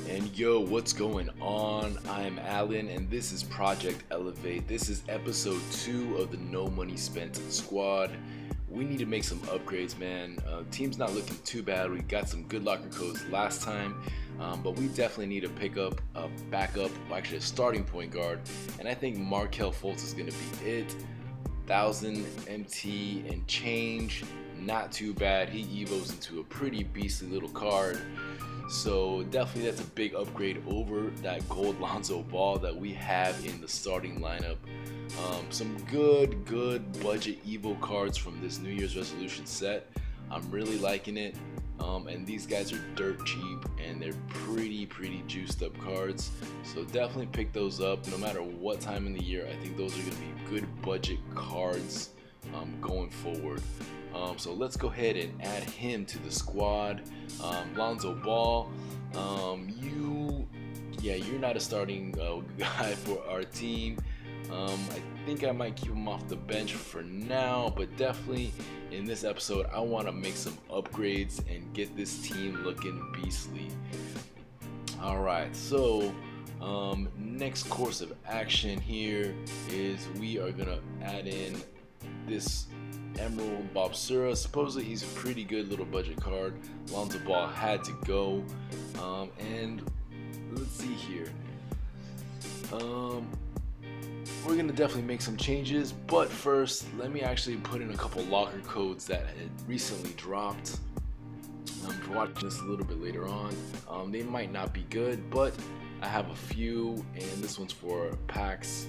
And yo, what's going on? I'm Alan, and this is Project Elevate. This is episode 2 of the No Money Spent squad. We need to make some upgrades, man. Team's not looking too bad. We got some good locker codes last time, but we definitely need to pick up a backup, actually a starting point guard. And I think Markelle Fultz is going to be it. 1,000 MT and change, not too bad. He evos into a pretty beastly little card. So definitely that's a big upgrade over that gold Lonzo Ball that we have in the starting lineup. Some good budget Evo cards from this New Year's resolution set. I'm really liking it. And these guys are dirt cheap and they're pretty juiced up cards. So definitely pick those up no matter what time in the year. I think those are going to be good budget cards going forward. So let's go ahead and add him to the squad. Lonzo Ball, you're not a starting guy for our team. I think I might keep him off the bench for now, but definitely in this episode I want to make some upgrades and get this team looking beastly. Alright, so next course of action here is we are gonna add in this Emerald Bobsura. Supposedly he's a pretty good little budget card. Lonzo Ball had to go. And let's see here. We're gonna definitely make some changes, but first let me actually put in a couple locker codes that had recently dropped. For watching this a little bit later on, they might not be good, but I have a few, and this one's for packs.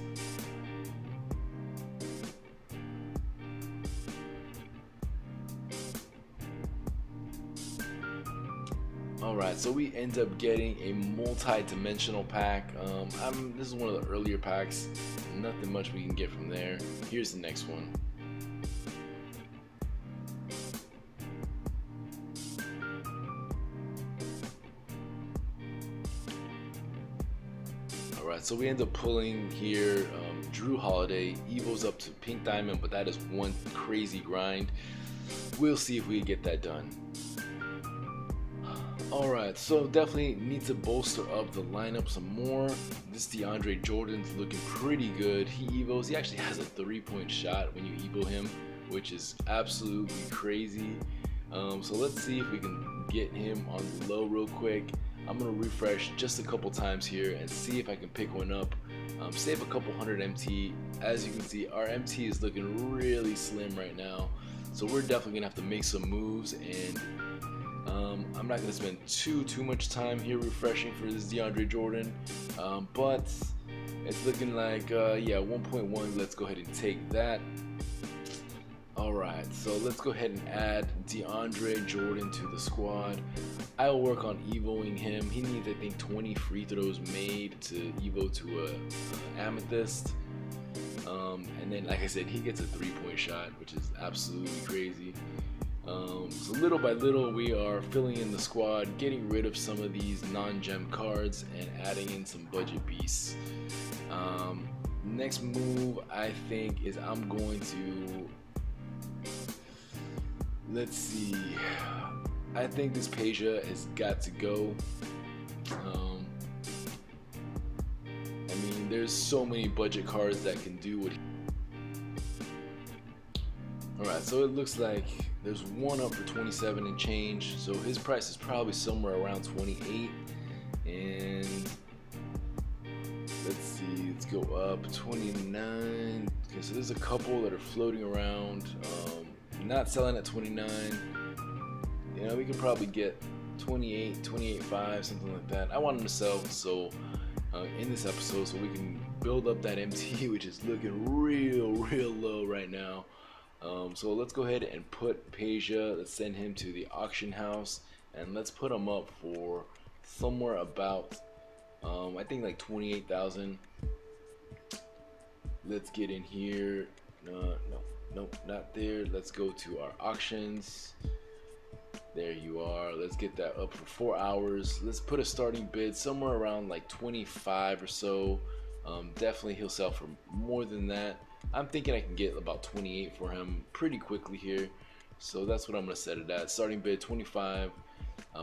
Alright, so we end up getting a multi-dimensional pack. This is one of the earlier packs. Nothing much we can get from there. Here's the next one. Alright, so we end up pulling here Drew Holiday. Evo's up to Pink Diamond, but that is one crazy grind. We'll see if we can get that done. Alright, so definitely need to bolster up the lineup some more. This DeAndre Jordan's looking pretty good. He evos, he actually has a 3-point shot when you evo him, which is absolutely crazy. So let's see if we can get him on the low real quick. I'm going to refresh just a couple times here and see if I can pick one up. Save a couple hundred MT. As you can see, our MT is looking really slim right now. So we're definitely going to have to make some moves, and I'm not going to spend too much time here refreshing for this DeAndre Jordan, but it's looking like 1.1. Let's go ahead and take that. Alright, so let's go ahead and add DeAndre Jordan to the squad. I will work on evoing him. He needs, I think, 20 free throws made to evo to a amethyst. And then, like I said, he gets a 3-point shot, which is absolutely crazy. So little by little we are filling in the squad, getting rid of some of these non-gem cards and adding in some budget beasts. Next move I think is I'm going to, let's see, I think this Peja has got to go. I mean, there's so many budget cards that can do what. Alright, so it looks like there's one up for 27 and change, so his price is probably somewhere around 28. And let's see, let's go up 29. Okay, so there's a couple that are floating around, not selling at 29. You know, we could probably get 28, 28.5, something like that. I want him to sell, so in this episode, so we can build up that MT, which is looking real low right now. So let's go ahead and put Peja, let's send him to the auction house, and let's put him up for somewhere about, I think like 28,000. Let's get in here. No, not there. Let's go to our auctions. There you are. Let's get that up for 4 hours. Let's put a starting bid somewhere around like 25 or so. Definitely he'll sell for more than that. I'm thinking I can get about 28 for him pretty quickly here. So that's what I'm going to set it at. Starting bid 25.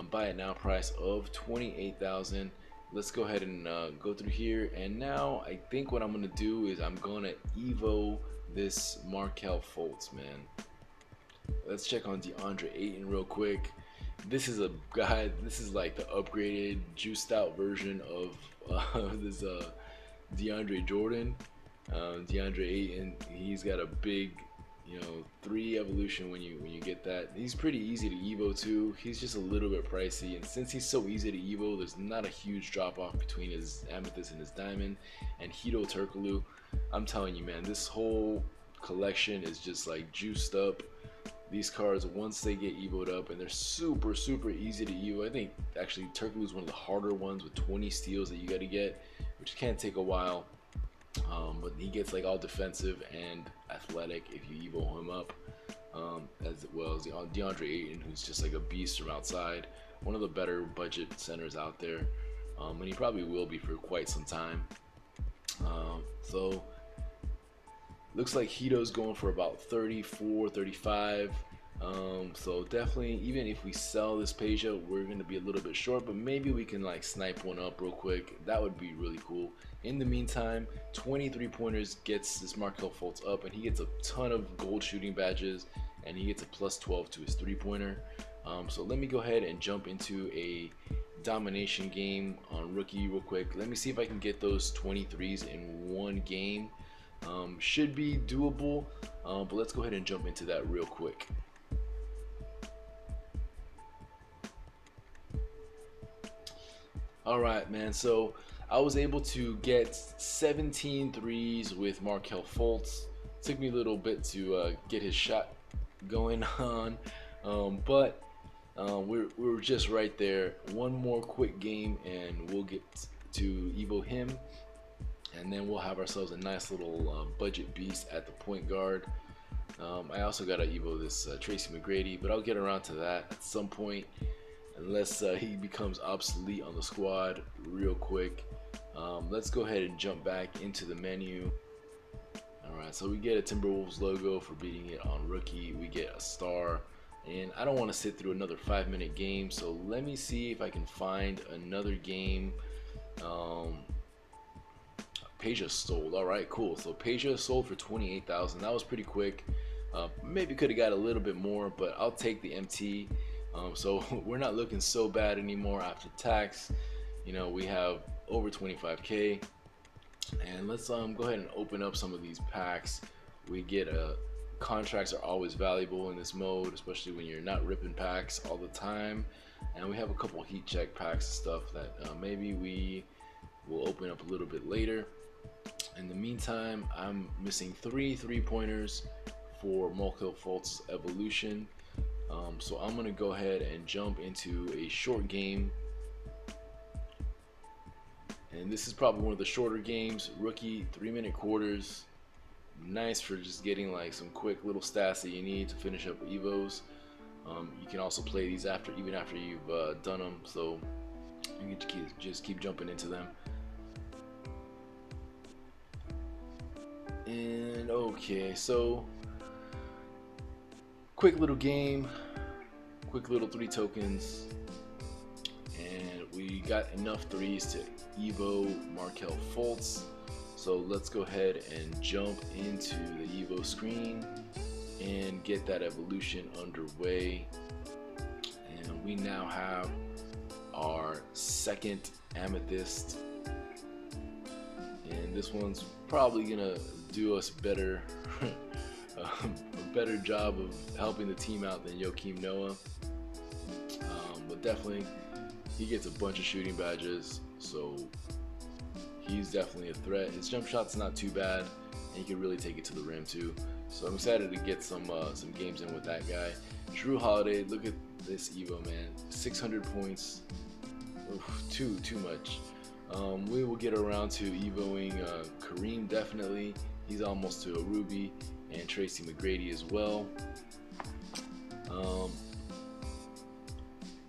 Buy it now price of 28,000. let's go ahead and go through here. And now I think what I'm gonna do is I'm gonna Evo this Markelle Fultz, man. Let's check on DeAndre Ayton real quick. This is a guy. This is like the upgraded, juiced out version of this DeAndre Jordan. DeAndre Ayton. He's got a big, 3 evolution when you get that. He's pretty easy to Evo too. He's just a little bit pricey, and since he's so easy to Evo, there's not a huge drop off between his Amethyst and his Diamond. And Hito Turkoglu, I'm telling you, man, this whole collection is just like juiced up. These cards, once they get evoed up, and they're super easy to evo. I think actually Turkoglu is one of the harder ones with 20 steals that you got to get, which can take a while. But he gets like all defensive and athletic if you evo him up, as well as DeAndre Ayton, who's just like a beast from outside, one of the better budget centers out there, and he probably will be for quite some time. So looks like Hito's going for about 34, 35. So definitely, even if we sell this Peja, we're going to be a little bit short, but maybe we can like snipe one up real quick. That would be really cool. In the meantime, 23 pointers gets this Markelle Fultz up, and he gets a ton of gold shooting badges, and he gets a plus 12 to his 3-pointer. So let me go ahead and jump into a domination game on rookie real quick. Let me see if I can get those 23s in one game. Should be doable, but let's go ahead and jump into that real quick. Alright, man, so I was able to get 17 threes with Markelle Fultz. Took me a little bit to get his shot going on, but we're just right there. One more quick game and we'll get to Evo him, and then we'll have ourselves a nice little budget beast at the point guard. I also got to Evo this Tracy McGrady, but I'll get around to that at some point, unless he becomes obsolete on the squad real quick. Let's go ahead and jump back into the menu. Alright, so we get a Timberwolves logo for beating it on rookie. We get a star, and I don't want to sit through another 5-minute game, so let me see if I can find another game. Peja sold. Alright, cool. So Peja sold for 28,000. That was pretty quick. Maybe could have got a little bit more, but I'll take the MT. So we're not looking so bad anymore after tax. We have over 25k, and let's go ahead and open up some of these packs. We get contracts are always valuable in this mode, especially when you're not ripping packs all the time. And we have a couple heat check packs and stuff that maybe we will open up a little bit later. In the meantime, I'm missing 3 3-pointers for Markelle Fultz evolution. So I'm gonna go ahead and jump into a short game, and this is probably one of the shorter games. Rookie 3-minute quarters, nice for just getting like some quick little stats that you need to finish up evos. You can also play these even after you've done them, so you can just keep jumping into them. And okay, so quick little game, quick little 3 tokens, and we got enough threes to Evo Markelle Fultz. So let's go ahead and jump into the Evo screen and get that evolution underway. And we now have our second Amethyst, and this one's probably gonna do us better. A better job of helping the team out than Joakim Noah, but definitely he gets a bunch of shooting badges, so he's definitely a threat. His jump shot's not too bad, and he can really take it to the rim too. So I'm excited to get some games in with that guy. Drew Holiday, look at this Evo, man, 600 points. Oof, too much. We will get around to Evoing Kareem, definitely. He's almost to a Ruby, and Tracy McGrady as well.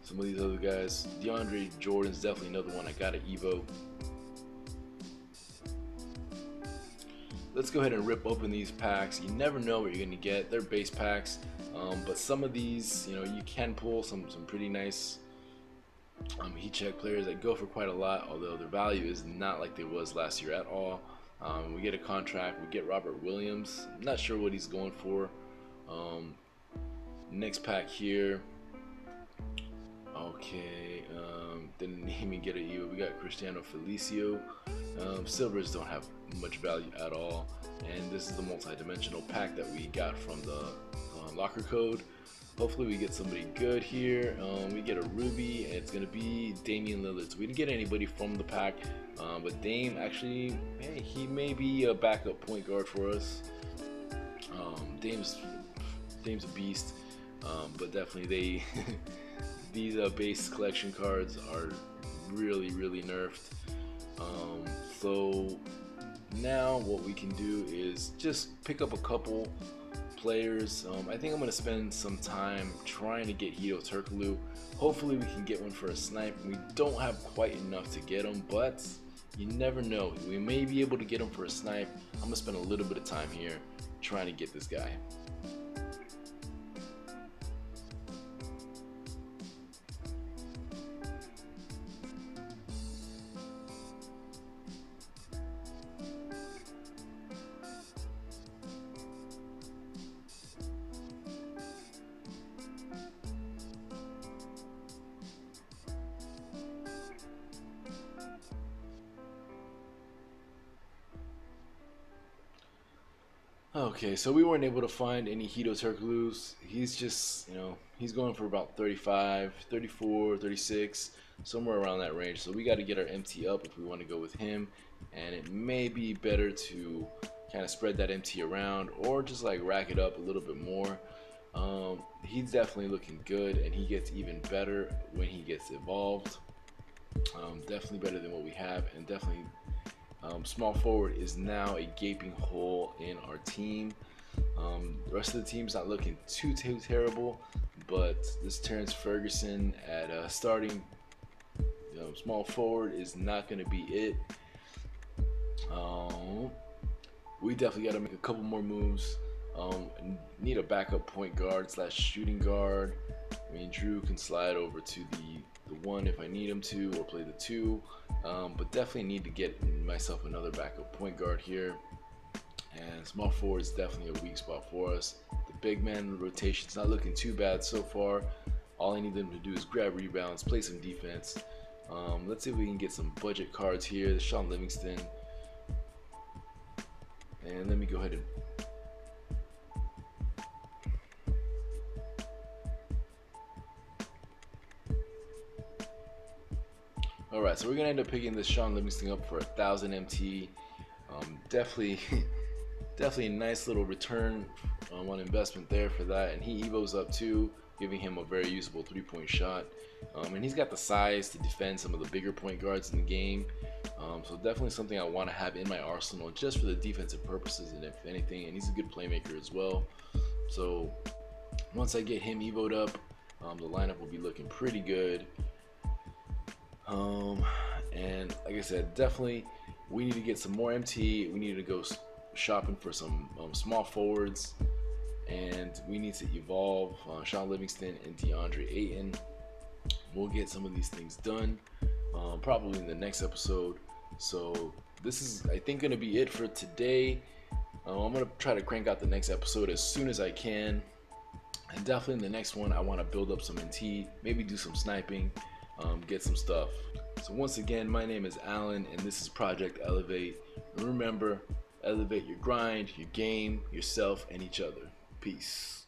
Some of these other guys, DeAndre Jordan's definitely another one I gotta Evo. Let's go ahead and rip open these packs. You never know what you're gonna get. They're base packs, but some of these, you can pull some pretty nice Heat check players that go for quite a lot, although their value is not like it was last year at all. We get a contract. We get Robert Williams. I'm not sure what he's going for. Um, Next pack here. Okay, didn't even get it either. We got Cristiano Felicio. Silvers don't have much value at all, and this is the multi-dimensional pack that we got from the locker code. Hopefully we get somebody good here. We get a Ruby, and it's gonna be Damian Lillard. So we didn't get anybody from the pack, but Dame actually, hey, he may be a backup point guard for us. Dame's a beast, but definitely they these base collection cards are really nerfed. So now what we can do is just pick up a couple players. I think I'm going to spend some time trying to get Hito Turkoglu. Hopefully we can get one for a snipe. We don't have quite enough to get him, but you never know. We may be able to get him for a snipe. I'm going to spend a little bit of time here trying to get this guy. Okay, so we weren't able to find any Hito Turkoglus. He's just, he's going for about 35, 34, 36, somewhere around that range. So we got to get our MT up if we want to go with him. And it may be better to kind of spread that MT around or just like rack it up a little bit more. He's definitely looking good, and he gets even better when he gets evolved. Definitely better than what we have, and definitely small forward is now a gaping hole in our team. The rest of the team's not looking too terrible, but this Terrence Ferguson at starting small forward is not going to be it. We definitely got to make a couple more moves. Need a backup point guard / shooting guard. I mean, Drew can slide over to the one if I need him to, or play the two, but definitely need to get myself another backup point guard here. And small forward is definitely a weak spot for us. The big man rotation's not looking too bad so far. All I need them to do is grab rebounds, play some defense. Let's see if we can get some budget cards here. The Sean Livingston, and let me go ahead and Alright, so we're gonna end up picking this Sean Livingston up for 1,000 MT. Definitely a nice little return on investment there for that, and he evos up too, giving him a very usable 3-point shot. And he's got the size to defend some of the bigger point guards in the game. So definitely something I want to have in my arsenal just for the defensive purposes, and if anything, and he's a good playmaker as well. So once I get him evoed up, the lineup will be looking pretty good. And like I said, definitely we need to get some more MT. We need to go shopping for some small forwards, and we need to evolve Sean Livingston and DeAndre Ayton. We'll get some of these things done probably in the next episode. So this is, I think, gonna be it for today. I'm gonna try to crank out the next episode as soon as I can, and definitely in the next one I want to build up some MT, maybe do some sniping, get some stuff. So once again, my name is Alan, and this is Project Elevate. And remember, elevate your grind, your game, yourself, and each other. Peace.